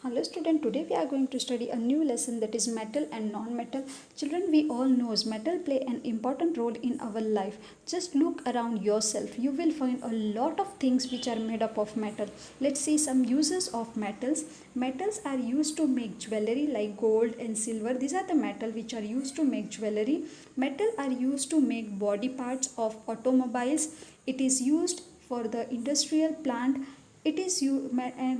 Hello student, today we are going to study a new lesson, that is metal and non-metal. Children, we all knows metal play an important role in our life. Just look around yourself. You will find a lot of things which are made up of metal. Let's see some uses of metals. Metals are used to make jewelry like gold and silver. These are the metal which are used to make jewelry. Metal are used to make body parts of automobiles. It is used for the industrial plant. It is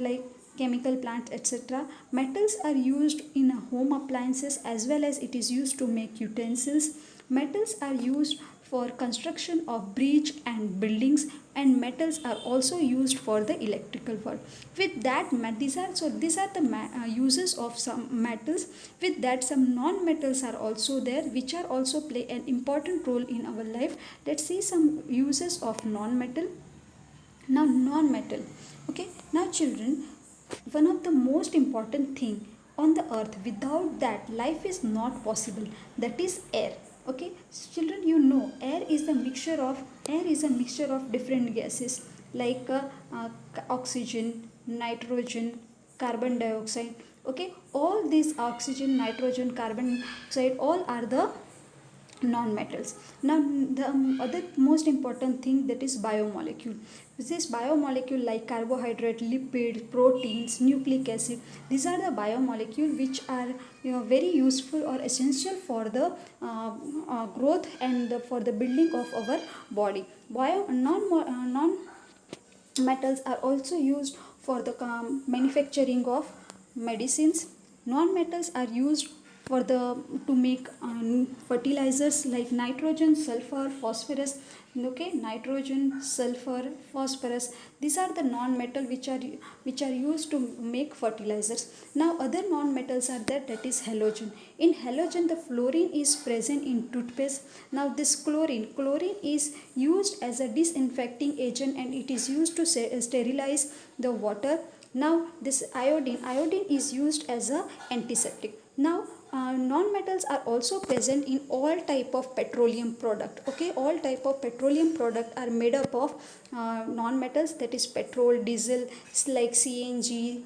like chemical plants, etc. Metals are used in home appliances as well as it is used to make utensils. Metals are used for construction of bridge and buildings, and metals are also used for the electrical work. With that, these are the uses of some metals. With that, some non-metals are also there, which are also play an important role in our life. Let's see some uses of non-metal. Now, non-metal. Okay. Now, children, one of the most important thing on the earth, without that life is not possible, that is air. Okay, children, you know air is a mixture of different gases like oxygen, nitrogen, carbon dioxide. Okay, all these oxygen, nitrogen, carbon dioxide, all are the non-metals. Now the other most important thing, that is biomolecule. This biomolecule like carbohydrate, lipid, proteins, nucleic acid, these are the biomolecule which are very useful or essential for the growth and for the building of our body. Non metals are also used for the manufacturing of medicines. Non-metals are used for the to make fertilizers like nitrogen, sulfur, phosphorus. Okay, nitrogen, sulfur, phosphorus, these are the non-metal which are used to make fertilizers. Now other non-metals are there, that is halogen. In halogen, the fluorine is present in toothpaste. Now this chlorine is used as a disinfecting agent and it is used to sterilize the water. Now this iodine is used as a antiseptic. Now non-metals are also present in all type of petroleum product. Okay, all type of petroleum product are made up of non-metals, that is petrol, diesel, like CNG,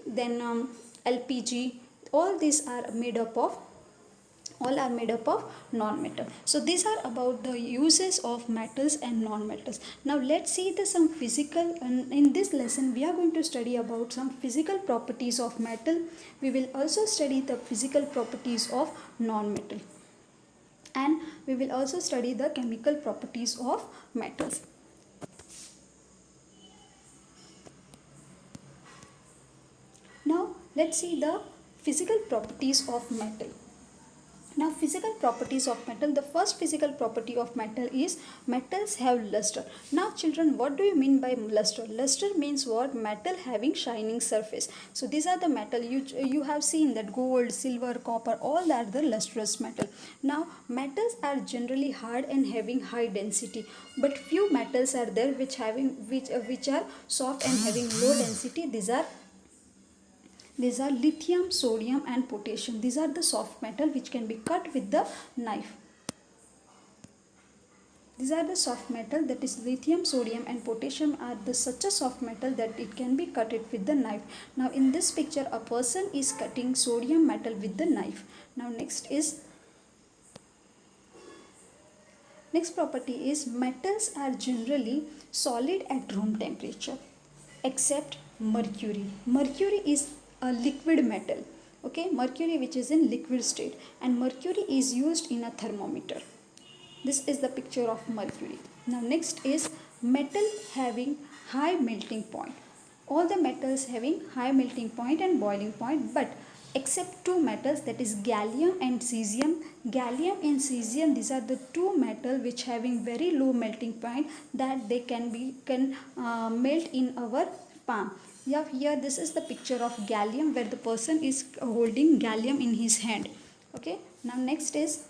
then LPG. All are made up of non-metal. So these are about the uses of metals and non-metals. Now let's see some physical, and in this lesson we are going to study about some physical properties of metal. We will also study the physical properties of non-metal, and we will also study the chemical properties of metals. Now let's see the physical properties of metal. Now physical properties of metal. The first physical property of metal is metals have luster. Now children, what do you mean by luster? Luster means what? Metal having shining surface. So these are the metal you have seen, that gold, silver, copper, all are the lustrous metal. Now metals are generally hard and having high density, but few metals are there which are soft and having low density. These are lithium, sodium and potassium. These are the soft metal which can be cut with the knife. These are the soft metal, that is lithium, sodium and potassium are such a soft metal that it can be cut it with the knife. Now in this picture a person is cutting sodium metal with the knife. Now next property is metals are generally solid at room temperature except mercury. Mercury is a liquid metal. Okay, mercury which is in liquid state, and mercury is used in a thermometer. This is the picture of mercury. Now next is metal having high melting point. All the metals having high melting point and boiling point, but except two metals, that is gallium and cesium. Gallium and cesium, these are the two metal which having very low melting point, that they can melt in our palm. Yeah, here this is the picture of gallium where the person is holding gallium in his hand. Okay, now next is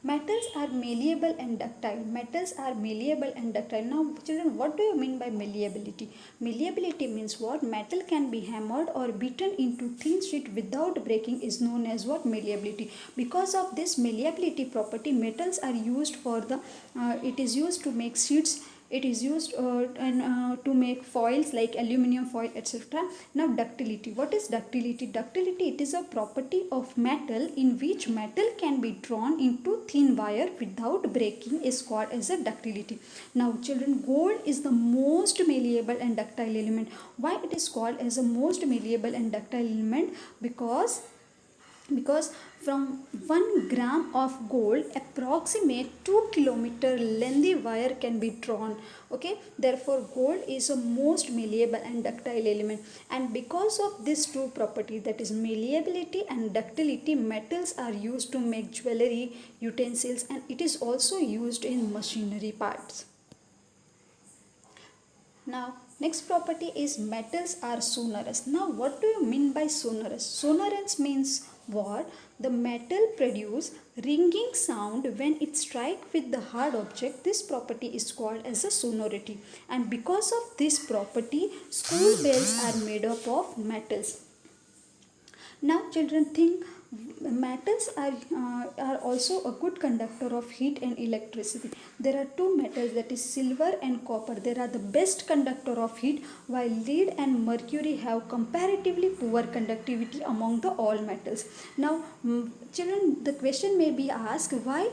metals are malleable and ductile. Metals are malleable and ductile. Now children, what do you mean by malleability? Malleability means what? Metal can be hammered or beaten into thin sheet without breaking is known as what? Malleability. Because of this malleability property, metals are used for the it is used to make sheets It is used to make foils like aluminum foil, etc. Now ductility. What is ductility? Ductility, it is a property of metal in which metal can be drawn into thin wire without breaking, is called as a ductility. Now children, gold is the most malleable and ductile element. Why it is called as a most malleable and ductile element? Because from 1 gram of gold approximate 2 kilometer lengthy wire can be drawn. Okay, therefore gold is a most malleable and ductile element, and because of these two properties, that is malleability and ductility, metals are used to make jewelry, utensils, and it is also used in machinery parts. Now, next property is metals are sonorous. Now, what do you mean by sonorous? Sonorance means what? The metal produce ringing sound when it strike with the hard object. This property is called as a sonority. And because of this property, school bells are made up of metals. Now children, think metals are also a good conductor of heat and electricity. There are two metals, that is silver and copper. They are the best conductor of heat, while lead and mercury have comparatively poor conductivity among the all metals. Now children, the question may be asked, why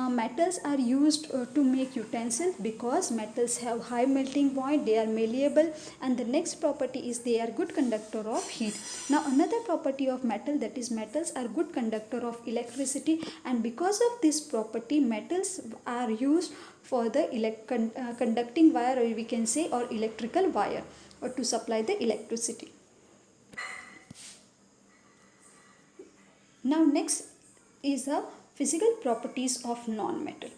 metals are used to make utensils? Because metals have high melting point, they are malleable, and the next property is they are good conductor of heat. Now another property of metal, that is metals are good conductor of electricity, and because of this property, metals are used for the conducting wire, or we can say, or electrical wire, or to supply the electricity. Now next is the physical properties of non-metal.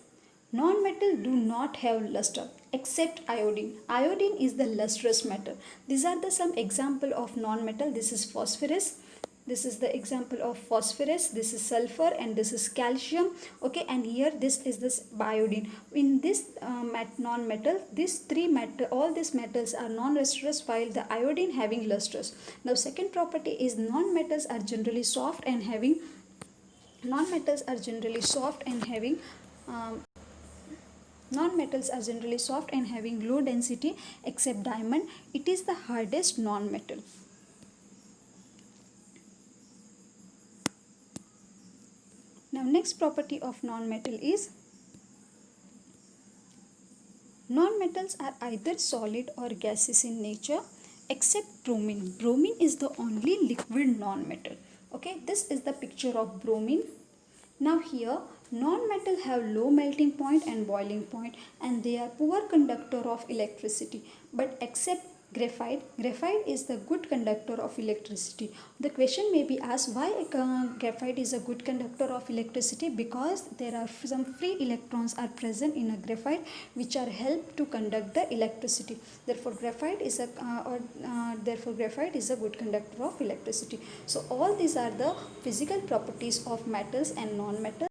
Non-metal do not have luster except iodine. Iodine is the lustrous metal. These are the some example of non-metal. This is phosphorus. This is the example of phosphorus. This is sulfur, and this is calcium. Okay, and here this is this iodine. In this non-metal, these three metal, all these metals are non-lustrous, while the iodine having lustrous. Now second property is non-metals are generally soft and having non-metals are generally soft and having non-metals are generally soft and having low density except diamond. It is the hardest non-metal. Now next property of non-metal is non-metals are either solid or gaseous in nature except bromine. Bromine is the only liquid non-metal. Okay, this is the picture of bromine. Now here non-metal have low melting point and boiling point, and they are poor conductor of electricity, but except graphite. Graphite is the good conductor of electricity. The question may be asked, why graphite is a good conductor of electricity? Because there are some free electrons are present in a graphite which are help to conduct the electricity. Therefore graphite is a good conductor of electricity. So all these are the physical properties of metals and non-metals.